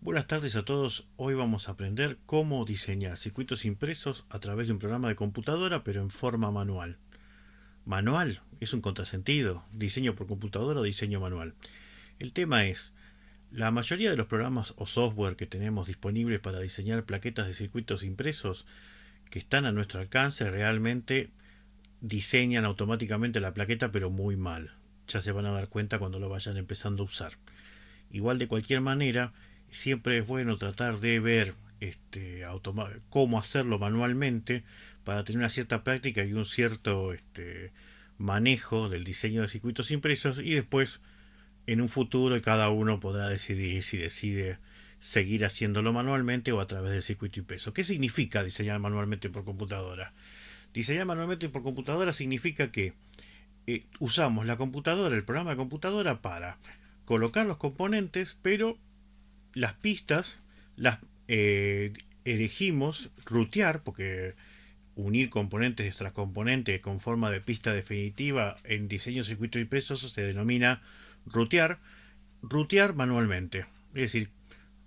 Buenas tardes a todos. Hoy vamos a aprender cómo diseñar circuitos impresos a través de un programa de computadora, pero en forma manual. Manual es un contrasentido. Diseño por computadora o diseño manual. El tema es, la mayoría de los programas o software que tenemos disponibles para diseñar plaquetas de circuitos impresos que están a nuestro alcance realmente diseñan automáticamente la plaqueta, pero muy mal. Ya se van a dar cuenta cuando lo vayan empezando a usar. Igual de cualquier manera, siempre es bueno tratar de ver cómo hacerlo manualmente para tener una cierta práctica y un cierto manejo del diseño de circuitos impresos, y después en un futuro cada uno podrá decidir si decide seguir haciéndolo manualmente o a través del circuito impreso. ¿Qué significa diseñar manualmente por computadora? Diseñar manualmente por computadora significa que usamos la computadora, el programa de computadora, para colocar los componentes, pero las pistas las elegimos rutear, porque unir componentes tras componentes con forma de pista definitiva en diseño de circuitos impresos se denomina rutear. Rutear manualmente, es decir,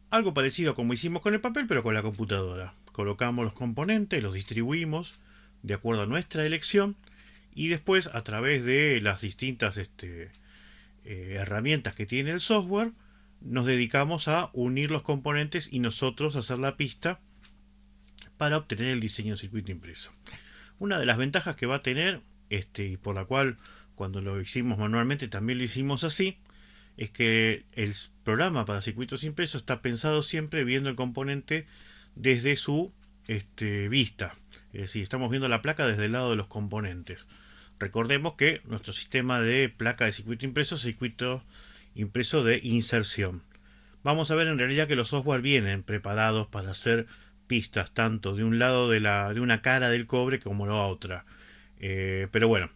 algo parecido a como hicimos con el papel, pero con la computadora. Colocamos los componentes, los distribuimos de acuerdo a nuestra elección, y después, a través de las distintas herramientas que tiene el software, nos dedicamos a unir los componentes y nosotros hacer la pista para obtener el diseño de circuito impreso. Una de las ventajas que va a tener, y por la cual cuando lo hicimos manualmente también lo hicimos así, es que el programa para circuitos impresos está pensado siempre viendo el componente desde su vista. Es decir, estamos viendo la placa desde el lado de los componentes. Recordemos que nuestro sistema de placa de circuito impreso es circuito impreso de inserción. Vamos a ver en realidad que los software vienen preparados para hacer pistas tanto de un lado de una cara del cobre como la otra. Pero bueno,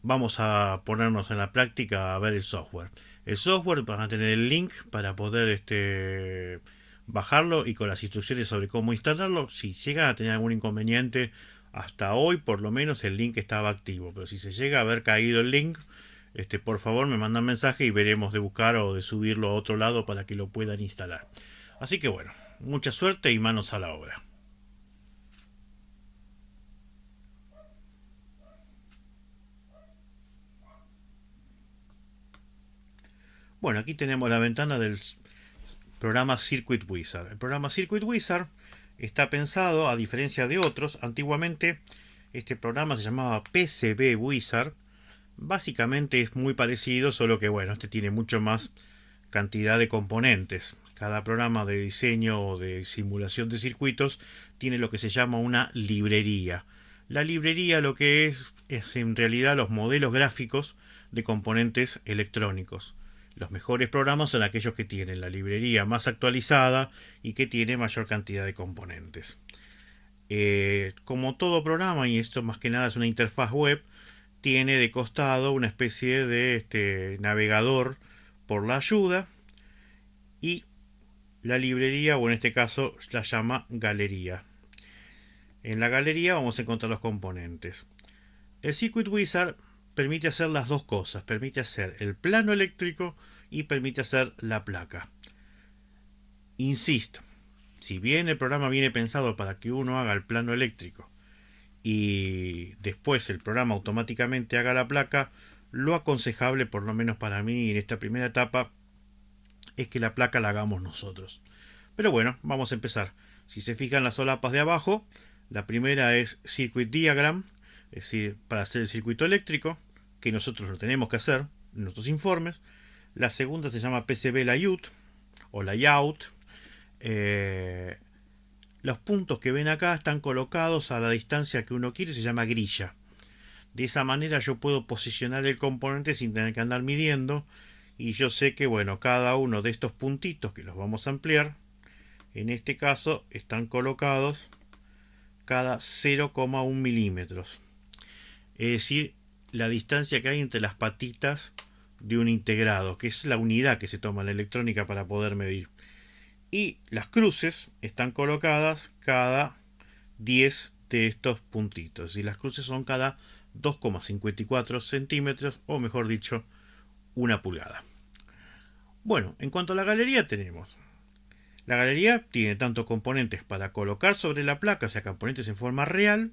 vamos a ponernos en la práctica a ver el software. El software van a tener el link para poder bajarlo y con las instrucciones sobre cómo instalarlo. Si llegan a tener algún inconveniente, hasta hoy por lo menos el link estaba activo, pero si se llega a haber caído el link, por favor me mandan mensaje y veremos de buscar o de subirlo a otro lado para que lo puedan instalar. Así que bueno, mucha suerte y manos a la obra. Bueno, aquí tenemos la ventana del programa Circuit Wizard. El programa Circuit Wizard está pensado, a diferencia de otros, antiguamente este programa se llamaba PCB Wizard. Básicamente es muy parecido, solo que bueno, este tiene mucho más cantidad de componentes. Cada programa de diseño o de simulación de circuitos tiene lo que se llama una librería. La librería lo que es en realidad los modelos gráficos de componentes electrónicos. Los mejores programas son aquellos que tienen la librería más actualizada y que tiene mayor cantidad de componentes. Como todo programa, y esto más que nada es una interfaz web, tiene de costado una especie de navegador por la ayuda, y la librería, o en este caso la llama galería. En la galería vamos a encontrar los componentes. El Circuit Wizard permite hacer las dos cosas, permite hacer el plano eléctrico y permite hacer la placa. Insisto, si bien el programa viene pensado para que uno haga el plano eléctrico y después el programa automáticamente haga la placa, lo aconsejable, por lo menos para mí en esta primera etapa, es que la placa la hagamos nosotros. Pero bueno, vamos a empezar. Si se fijan las solapas de abajo, la primera es Circuit Diagram, es decir, para hacer el circuito eléctrico, que nosotros lo tenemos que hacer en nuestros informes. La segunda se llama PCB Layout o Layout. Los puntos que ven acá están colocados a la distancia que uno quiere, se llama grilla. De esa manera yo puedo posicionar el componente sin tener que andar midiendo, y yo sé que bueno, cada uno de estos puntitos que los vamos a ampliar, en este caso están colocados cada 0,1 milímetros. Es decir, la distancia que hay entre las patitas de un integrado, que es la unidad que se toma en la electrónica para poder medir. Y las cruces están colocadas cada 10 de estos puntitos. Y las cruces son cada 2,54 centímetros, o mejor dicho, una pulgada. Bueno, en cuanto a la galería tenemos La galería tiene tanto componentes para colocar sobre la placa, o sea, componentes en forma real,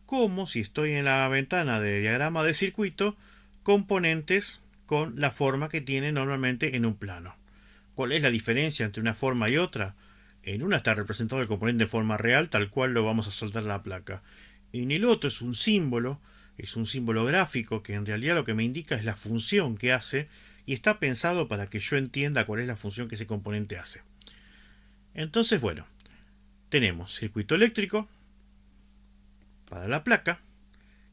como si estoy en la ventana de diagrama de circuito, componentes con la forma que tiene normalmente en un plano. ¿Cuál es la diferencia entre una forma y otra? En una está representado el componente de forma real, tal cual lo vamos a saltar a la placa. En el otro es un símbolo gráfico que en realidad lo que me indica es la función que hace y está pensado para que yo entienda cuál es la función que ese componente hace. Entonces, bueno, tenemos circuito eléctrico para la placa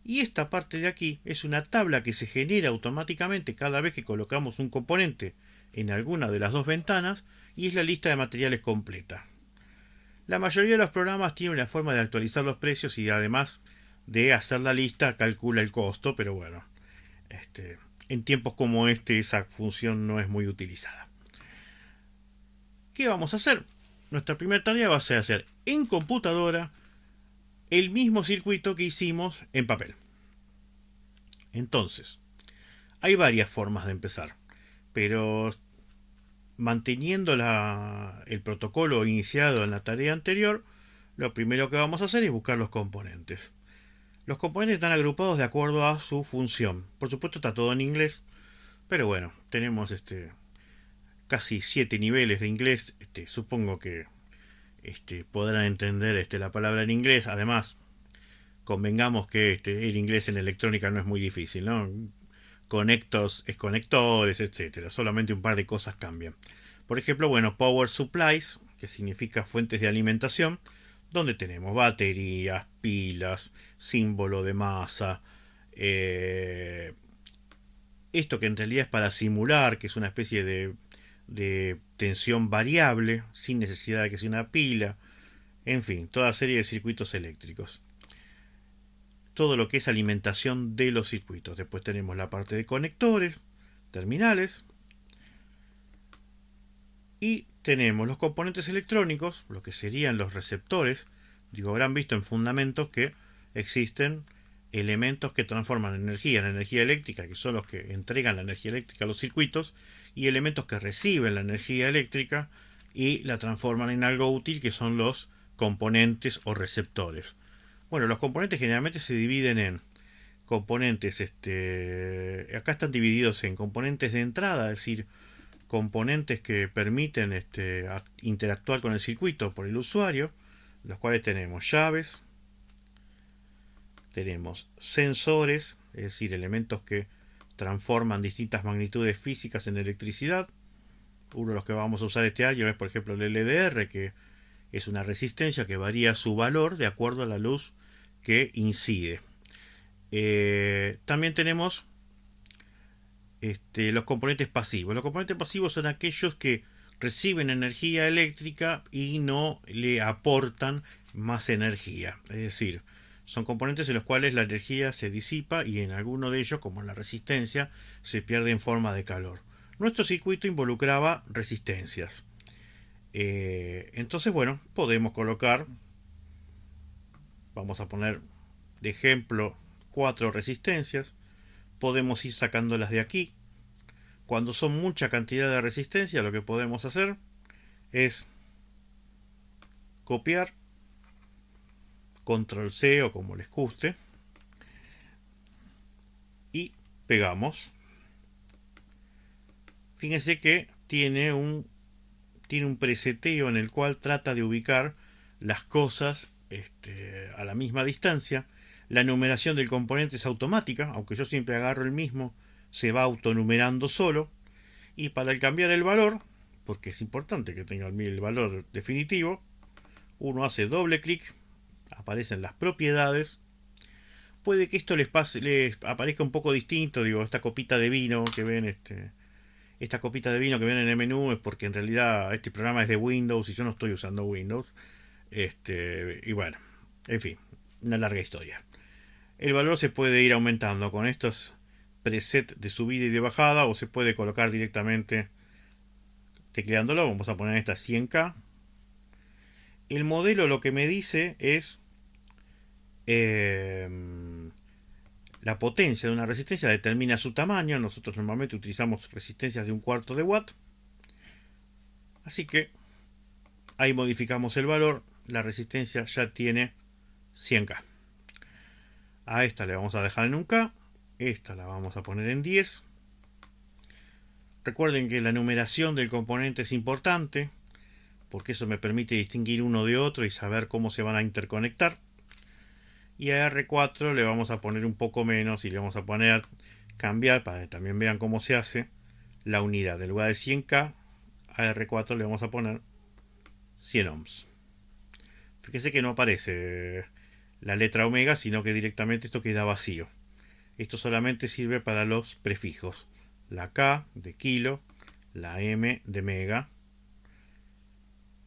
y esta parte de aquí es una tabla que se genera automáticamente cada vez que colocamos un componente en alguna de las dos ventanas y es la lista de materiales completa. La mayoría de los programas tienen una forma de actualizar los precios y además de hacer la lista calcula el costo, pero bueno, en tiempos como este esa función no es muy utilizada. ¿Qué vamos a hacer? Nuestra primera tarea va a ser hacer en computadora el mismo circuito que hicimos en papel. Entonces, hay varias formas de empezar, pero manteniendo el protocolo iniciado en la tarea anterior, lo primero que vamos a hacer es buscar los componentes. Los componentes están agrupados de acuerdo a su función. Por supuesto está todo en inglés, pero bueno, tenemos casi 7 niveles de inglés. Supongo que podrán entender la palabra en inglés. Además, convengamos que el inglés en electrónica no es muy difícil, ¿no? Conectors es conectores, etcétera. Solamente un par de cosas cambian. Por ejemplo, bueno, power supplies, que significa fuentes de alimentación, donde tenemos baterías, pilas, símbolo de masa. Esto que en realidad es para simular, que es una especie de tensión variable, sin necesidad de que sea una pila. En fin, toda serie de circuitos eléctricos. Todo lo que es alimentación de los circuitos. Después tenemos la parte de conectores, terminales. Y tenemos los componentes electrónicos, lo que serían los receptores. Digo, habrán visto en fundamentos que existen elementos que transforman energía en energía eléctrica, que son los que entregan la energía eléctrica a los circuitos, y elementos que reciben la energía eléctrica y la transforman en algo útil, que son los componentes o receptores. Bueno, los componentes generalmente se dividen en componentes, acá están divididos en componentes de entrada, es decir, componentes que permiten interactuar con el circuito por el usuario, los cuales tenemos llaves, tenemos sensores, es decir, elementos que transforman distintas magnitudes físicas en electricidad. Uno de los que vamos a usar este año es, por ejemplo, el LDR, que es una resistencia que varía su valor de acuerdo a la luz que incide. También tenemos los componentes pasivos. Los componentes pasivos son aquellos que reciben energía eléctrica y no le aportan más energía. Es decir, son componentes en los cuales la energía se disipa y en alguno de ellos, como en la resistencia, se pierde en forma de calor. Nuestro circuito involucraba resistencias. Entonces, bueno, podemos colocar, vamos a poner de ejemplo 4 resistencias. Podemos ir sacándolas de aquí. Cuando son mucha cantidad de resistencia, lo que podemos hacer es copiar, control C o como les guste, y pegamos. Fíjense que tiene un preseteo en el cual trata de ubicar las cosas a la misma distancia. La numeración del componente es automática, aunque yo siempre agarro el mismo, se va autonumerando solo. Y para cambiar el valor, porque es importante que tenga el valor definitivo, uno hace doble clic, aparecen las propiedades. Puede que esto les aparezca un poco distinto, digo, esta copita de vino que ven, esta copita de vino que ven en el menú es porque en realidad este programa es de Windows y yo no estoy usando Windows. Y bueno, en fin, una larga historia. El valor se puede ir aumentando con estos presets de subida y de bajada, o se puede colocar directamente tecleándolo. Vamos a poner esta 100K. El modelo lo que me dice es la potencia de una resistencia, determina su tamaño. Nosotros normalmente utilizamos resistencias de 1/4 de watt. Así que Ahí modificamos el valor. La resistencia ya tiene 100K. A esta le vamos a dejar en un K. Esta la vamos a poner en 10. Recuerden que la numeración del componente es importante, porque eso me permite distinguir uno de otro y saber cómo se van a interconectar. Y a R4 le vamos a poner un poco menos y le vamos a poner cambiar, para que también vean cómo se hace, la unidad. En lugar de 100K, a R4 le vamos a poner 100 ohms. Fíjese que no aparece la letra omega, sino que directamente esto queda vacío. Esto solamente sirve para los prefijos. La K de kilo, la M de mega.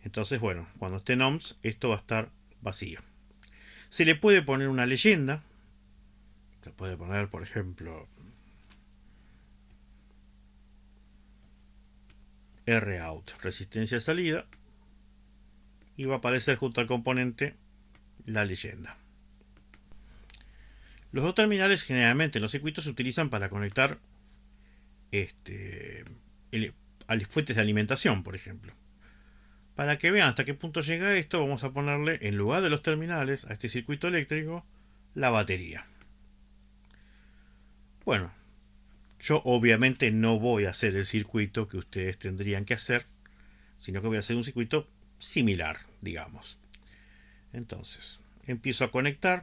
Entonces, bueno, cuando esté en ohms, esto va a estar vacío. Se le puede poner una leyenda. Se puede poner, por ejemplo, Rout, resistencia de salida. Y va a aparecer junto al componente la leyenda. Los dos terminales generalmente en los circuitos se utilizan para conectar a las fuentes de alimentación, por ejemplo. Para que vean hasta qué punto llega esto, vamos a ponerle en lugar de los terminales a este circuito eléctrico la batería. Bueno, yo obviamente no voy a hacer el circuito que ustedes tendrían que hacer, sino que voy a hacer un circuito similar, digamos. Entonces, empiezo a conectar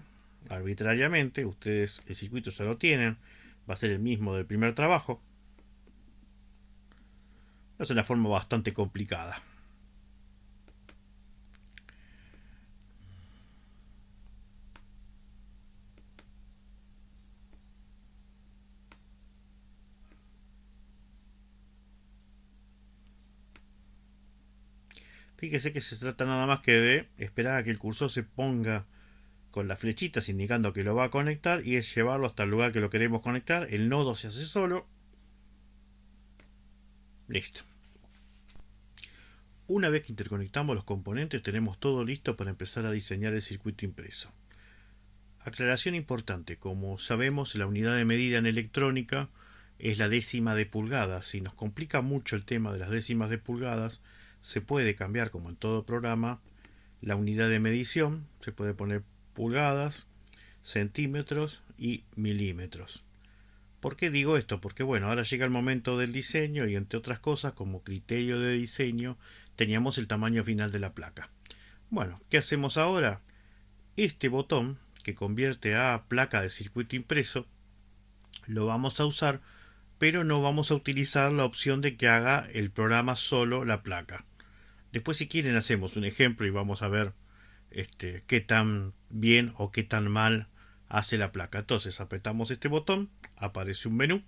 arbitrariamente. Ustedes el circuito ya lo tienen, va a ser el mismo del primer trabajo. Es una forma bastante complicada. Fíjese que se trata nada más que de esperar a que el cursor se ponga con las flechitas indicando que lo va a conectar y es llevarlo hasta el lugar que lo queremos conectar. El nodo se hace solo. Listo. Una vez que interconectamos los componentes, tenemos todo listo para empezar a diseñar el circuito impreso. Aclaración importante: como sabemos, la unidad de medida en electrónica es la décima de pulgada. Si nos complica mucho el tema de las décimas de pulgadas, se puede cambiar, como en todo programa, la unidad de medición. Se puede poner pulgadas, centímetros y milímetros. ¿Por qué digo esto? Porque bueno, ahora llega el momento del diseño y entre otras cosas, como criterio de diseño, teníamos el tamaño final de la placa. Bueno, ¿qué hacemos ahora? Este botón que convierte a placa de circuito impreso lo vamos a usar, pero no vamos a utilizar la opción de que haga el programa solo la placa. Después, si quieren, hacemos un ejemplo y vamos a ver qué tan bien o qué tan mal hace la placa. Entonces apretamos este botón, aparece un menú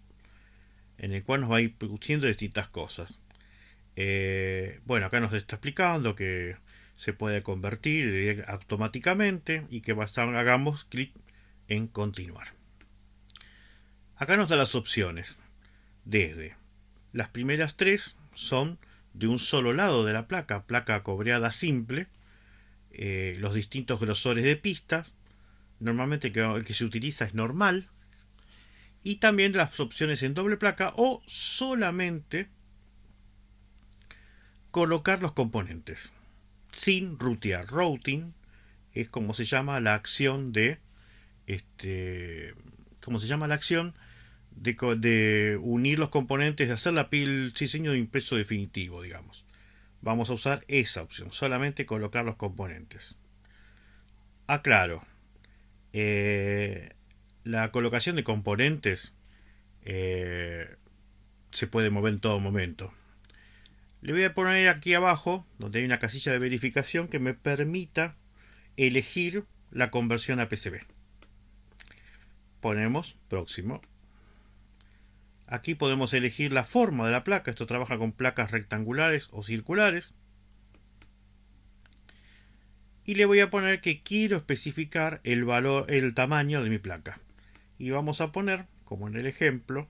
en el cual nos va a ir produciendo distintas cosas. Bueno, acá nos está explicando que se puede convertir automáticamente y que hagamos clic en continuar. Acá nos da las opciones. Desde las primeras tres son de un solo lado de la placa, placa cobreada simple, los distintos grosores de pistas. Normalmente el que se utiliza es normal. Y también las opciones en doble placa o solamente colocar los componentes sin rutear. Routing es como se llama la acción de de unir los componentes, de hacer el diseño de impreso definitivo, digamos. Vamos a usar esa opción, solamente colocar los componentes. Aclaro, la colocación de componentes se puede mover en todo momento. Le voy a poner aquí abajo, donde hay una casilla de verificación que me permita elegir la conversión a PCB. Ponemos próximo. Aquí podemos elegir la forma de la placa. Esto trabaja con placas rectangulares o circulares. Y le voy a poner que quiero especificar el valor, el tamaño de mi placa. Y vamos a poner, como en el ejemplo,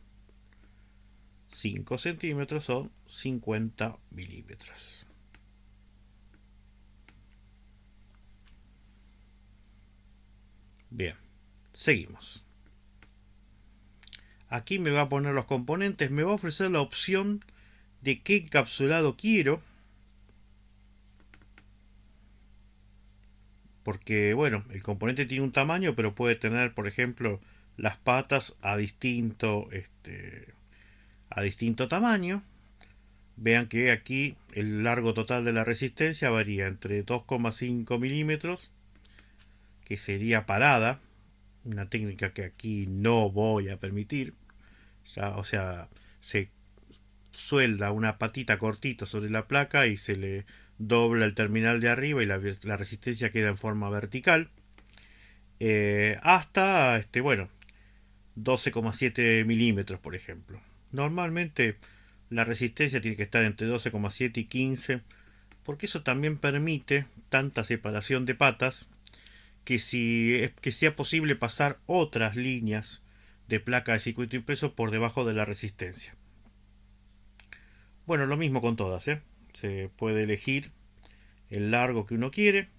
5 centímetros o 50 milímetros. Bien, seguimos. Aquí me va a poner los componentes, me va a ofrecer la opción de qué encapsulado quiero. porque bueno, el componente tiene un tamaño, pero puede tener, por ejemplo, las patas a distinto tamaño. Vean que aquí el largo total de la resistencia varía entre 2,5 milímetros, que sería parada, una técnica que aquí no voy a permitir. Ya, o sea, se suelda una patita cortita sobre la placa y se le dobla el terminal de arriba y la resistencia queda en forma vertical. Hasta, bueno, 12,7 milímetros, por ejemplo. Normalmente la resistencia tiene que estar entre 12,7 y 15, porque eso también permite tanta separación de patas que sea posible pasar otras líneas de placa de circuito impreso por debajo de la resistencia. Bueno, lo mismo con todas, ¿eh? Se puede elegir el largo que uno quiere.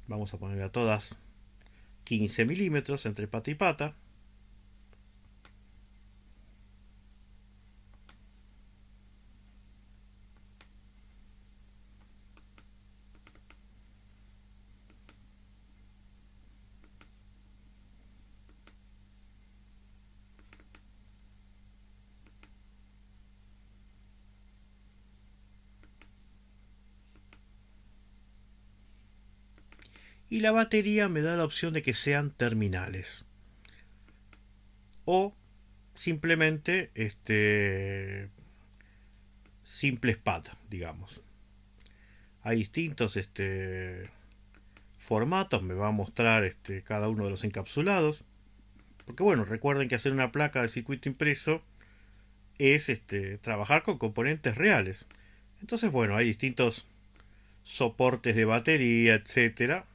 Vamos a poner a todas 15 milímetros entre pata y pata. Y la batería me da la opción de que sean terminales. O simplemente simples pad, digamos. Hay distintos formatos, me va a mostrar cada uno de los encapsulados. Porque bueno, recuerden que hacer una placa de circuito impreso es trabajar con componentes reales. Entonces, bueno, hay distintos soportes de batería, etcétera.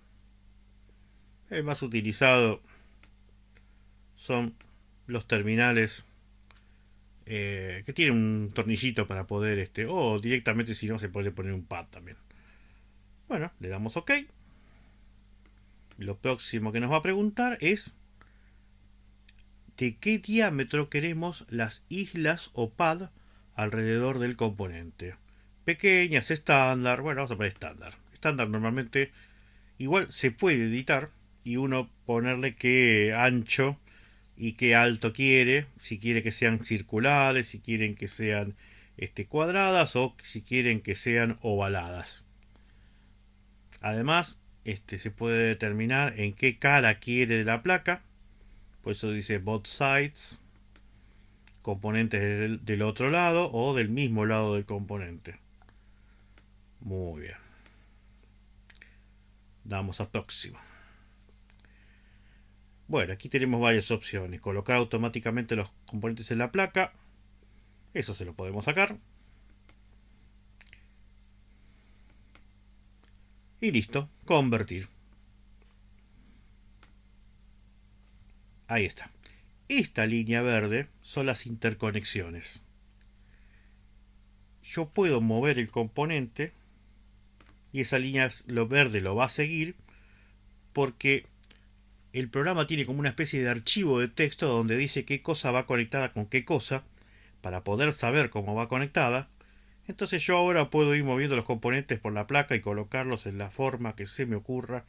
El más utilizado son los terminales que tienen un tornillito para poder o directamente, si no, se puede poner un pad también. Bueno, le damos OK. Lo próximo que nos va a preguntar es de qué diámetro queremos las islas o pad alrededor del componente. Pequeñas, estándar. Bueno, vamos a poner estándar. Estándar normalmente igual se puede editar y uno ponerle qué ancho y qué alto quiere, si quiere que sean circulares, si quieren que sean cuadradas o si quieren que sean ovaladas. Además, se puede determinar en qué cara quiere de la placa. Por eso dice both sides, componentes del otro lado o del mismo lado del componente. Muy bien. Damos a próximo. Bueno, aquí tenemos varias opciones. Colocar automáticamente los componentes en la placa. Eso se lo podemos sacar. Y listo, convertir. Ahí está. Esta línea verde son las interconexiones. Yo puedo mover el componente y esa línea verde lo va a seguir porque el programa tiene como una especie de archivo de texto donde dice qué cosa va conectada con qué cosa para poder saber cómo va conectada. Entonces yo ahora puedo ir moviendo los componentes por la placa y colocarlos en la forma que se me ocurra,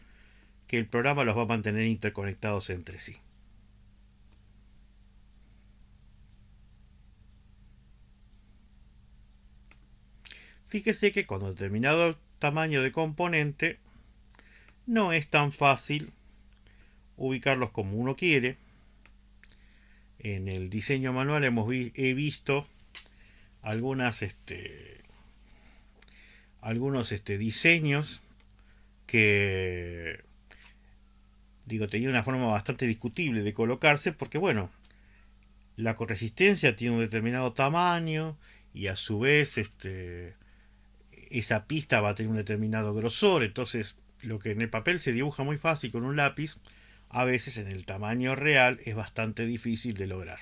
que el programa los va a mantener interconectados entre sí. Fíjese que con determinado tamaño de componente no es tan fácil ubicarlos como uno quiere. En el diseño manual he visto algunos diseños que tenían una forma bastante discutible de colocarse porque bueno, la resistencia tiene un determinado tamaño y a su vez esa pista va a tener un determinado grosor. Entonces lo que en el papel se dibuja muy fácil con un lápiz, a veces en el tamaño real es bastante difícil de lograr.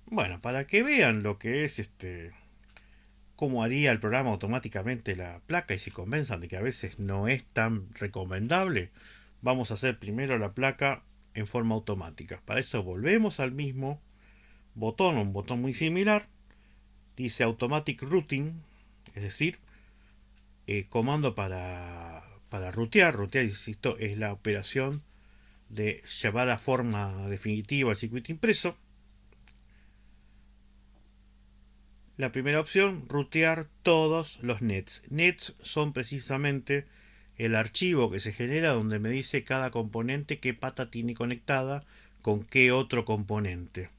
Bueno, para que vean lo que es cómo haría el programa automáticamente la placa y se convenzan de que a veces no es tan recomendable, vamos a hacer primero la placa en forma automática. Para eso volvemos al mismo botón, un botón muy similar, dice Automatic Routing, es decir, comando para rutear. Rutear, insisto, es la operación de llevar a forma definitiva el circuito impreso. La primera opción, rutear todos los nets. Nets son precisamente el archivo que se genera donde me dice cada componente qué pata tiene conectada con qué otro componente.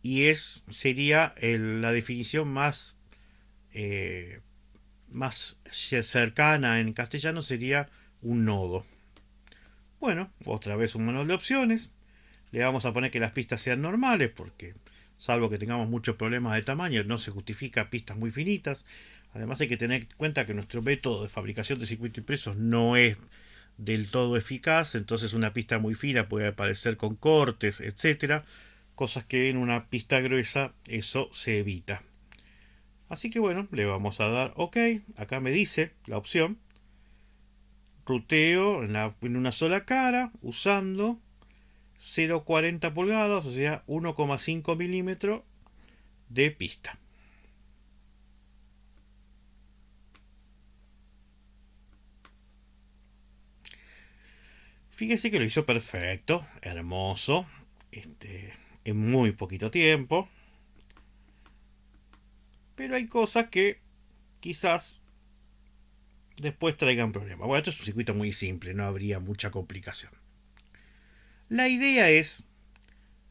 Y sería la definición más cercana en castellano, sería un nodo. Bueno, otra vez un manual de opciones. Le vamos a poner que las pistas sean normales porque, salvo que tengamos muchos problemas de tamaño, no se justifica pistas muy finitas. Además hay que tener en cuenta que nuestro método de fabricación de circuitos impresos no es del todo eficaz, entonces una pista muy fina puede aparecer con cortes, etcétera, cosas que en una pista gruesa eso se evita. Así que bueno, le vamos a dar OK. Acá me dice la opción ruteo en una sola cara usando 0,40 pulgadas, o sea 1,5 milímetros de pista. Fíjese que lo hizo perfecto, hermoso, en muy poquito tiempo. Pero hay cosas que quizás después traigan problemas. Bueno, esto es un circuito muy simple, no habría mucha complicación. La idea es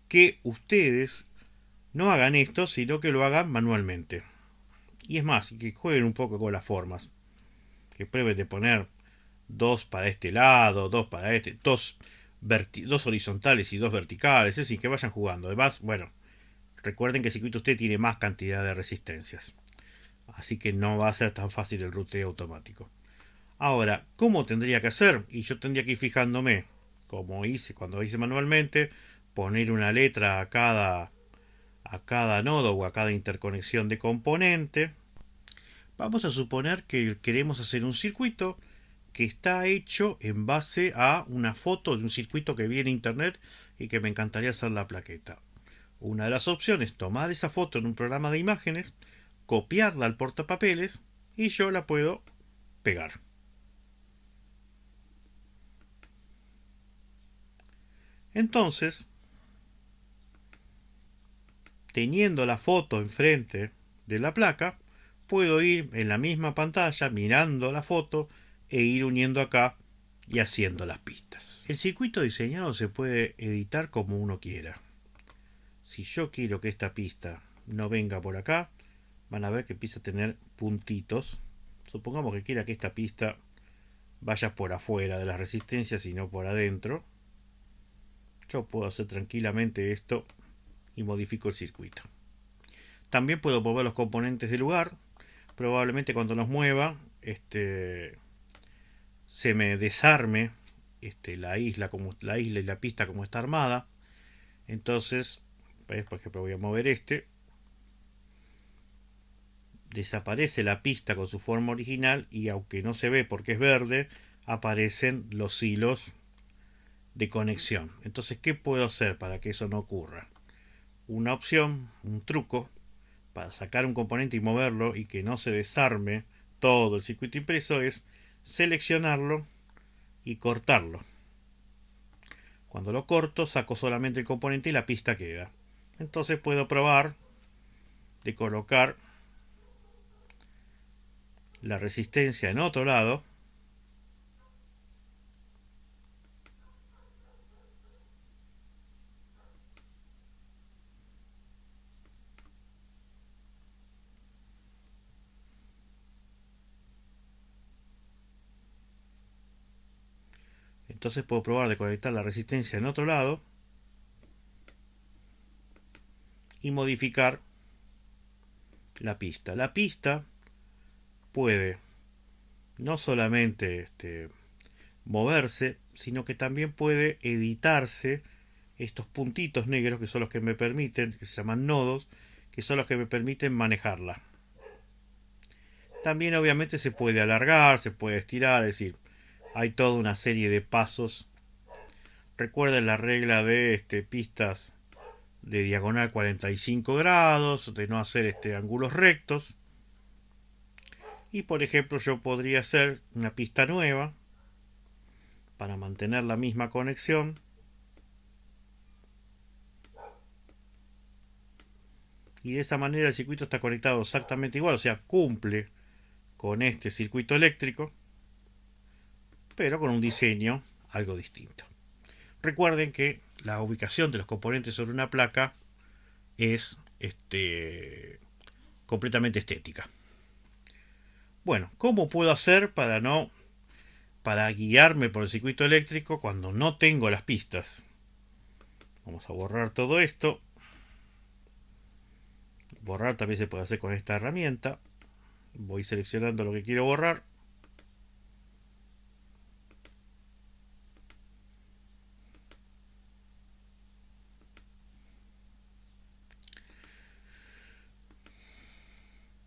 que ustedes no hagan esto, sino que lo hagan manualmente. Y es más, que jueguen un poco con las formas. Que prueben de poner dos para este lado, dos para este, dos horizontales y dos verticales, es decir, que vayan jugando. Además, bueno, recuerden que el circuito usted tiene más cantidad de resistencias. Así que no va a ser tan fácil el ruteo automático. Ahora, ¿cómo tendría que hacer? Y yo tendría que ir fijándome, como hice cuando hice manualmente, poner una letra a cada nodo o a cada interconexión de componente. Vamos a suponer que queremos hacer un circuito que está hecho en base a una foto de un circuito que vi en internet y que me encantaría hacer la plaqueta. Una de las opciones es tomar esa foto en un programa de imágenes, copiarla al portapapeles y yo la puedo pegar. Entonces, teniendo la foto enfrente de la placa, puedo ir en la misma pantalla mirando la foto e ir uniendo acá y haciendo las pistas. El circuito diseñado se puede editar como uno quiera. Si yo quiero que esta pista no venga por acá, van a ver que empieza a tener puntitos. Supongamos que quiera que esta pista vaya por afuera de las resistencias y no por adentro. Yo puedo hacer tranquilamente esto y modifico el circuito. También puedo mover los componentes del lugar. Probablemente cuando los mueva, se me desarme la isla y la pista como está armada. Entonces, por ejemplo, voy a mover desaparece la pista con su forma original y aunque no se ve porque es verde, aparecen los hilos de conexión. Entonces, ¿qué puedo hacer para que eso no ocurra? Una opción, un truco, para sacar un componente y moverlo y que no se desarme todo el circuito impreso es seleccionarlo y cortarlo. Cuando lo corto, saco solamente el componente y la pista queda. Entonces puedo probar de colocar la resistencia en otro lado. Entonces puedo probar de conectar la resistencia en otro lado y modificar la pista. La pista puede no solamente moverse, sino que también puede editarse estos puntitos negros que son los que me permiten, que se llaman nodos, que son los que me permiten manejarla. También obviamente se puede alargar, se puede estirar, es decir, hay toda una serie de pasos. Recuerden la regla de pistas de diagonal 45 grados, de no hacer ángulos rectos. Y por ejemplo yo podría hacer una pista nueva para mantener la misma conexión. Y de esa manera el circuito está conectado exactamente igual, o sea, cumple con este circuito eléctrico, pero con un diseño algo distinto. Recuerden que la ubicación de los componentes sobre una placa es completamente estética. Bueno, ¿cómo puedo hacer para guiarme por el circuito eléctrico cuando no tengo las pistas? Vamos a borrar todo esto. Borrar también se puede hacer con esta herramienta. Voy seleccionando lo que quiero borrar.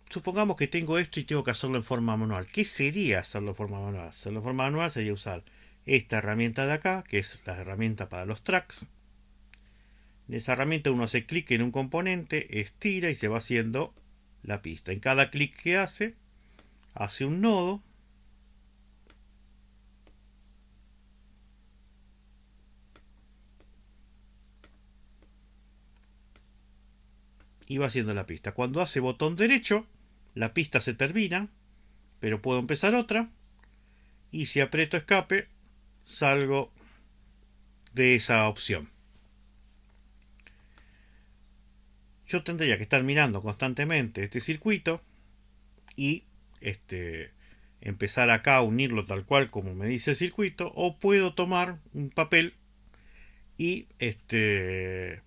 Supongamos que tengo esto y tengo que hacerlo en forma manual. ¿Qué sería hacerlo en forma manual? Hacerlo en forma manual sería usar esta herramienta de acá, que es la herramienta para los tracks. En esa herramienta uno hace clic en un componente, estira y se va haciendo la pista. En cada clic que hace un nodo. Y va haciendo la pista. Cuando hace botón derecho, la pista se termina, pero puedo empezar otra. Y si aprieto escape, salgo de esa opción. Yo tendría que estar mirando constantemente este circuito y empezar acá a unirlo tal cual como me dice el circuito, o puedo tomar un papel y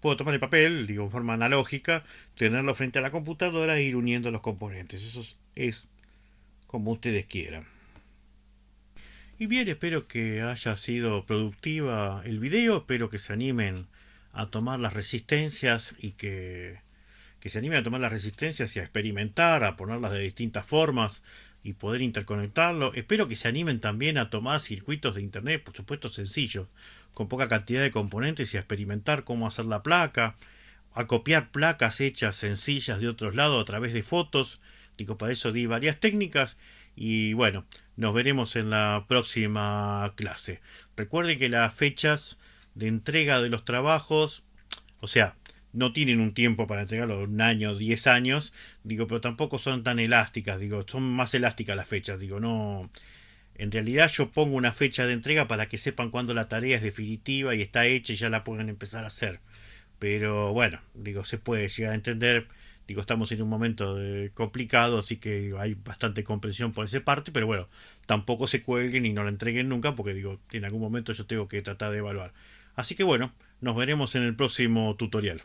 puedo tomar el papel, digo, en forma analógica, tenerlo frente a la computadora e ir uniendo los componentes. Eso es como ustedes quieran. Y bien, espero que haya sido productiva el video, espero que se animen a tomar las resistencias y que se animen a tomar las resistencias y a experimentar, a ponerlas de distintas formas y poder interconectarlo. Espero que se animen también a tomar circuitos de internet, por supuesto sencillos, con poca cantidad de componentes y a experimentar cómo hacer la placa, a copiar placas hechas sencillas de otros lados a través de fotos. Digo, para eso di varias técnicas y bueno, nos veremos en la próxima clase. Recuerden que las fechas de entrega de los trabajos, o sea, no tienen un tiempo para entregarlo, un año, 10 años, digo, pero tampoco son tan elásticas, digo, son más elásticas las fechas, digo, no. En realidad yo pongo una fecha de entrega para que sepan cuándo la tarea es definitiva y está hecha y ya la pueden empezar a hacer. Pero bueno, digo, se puede llegar a entender. Digo, estamos en un momento complicado, así que digo, hay bastante comprensión por esa parte, pero bueno, tampoco se cuelguen y no la entreguen nunca, porque digo, en algún momento yo tengo que tratar de evaluar. Así que bueno, nos veremos en el próximo tutorial.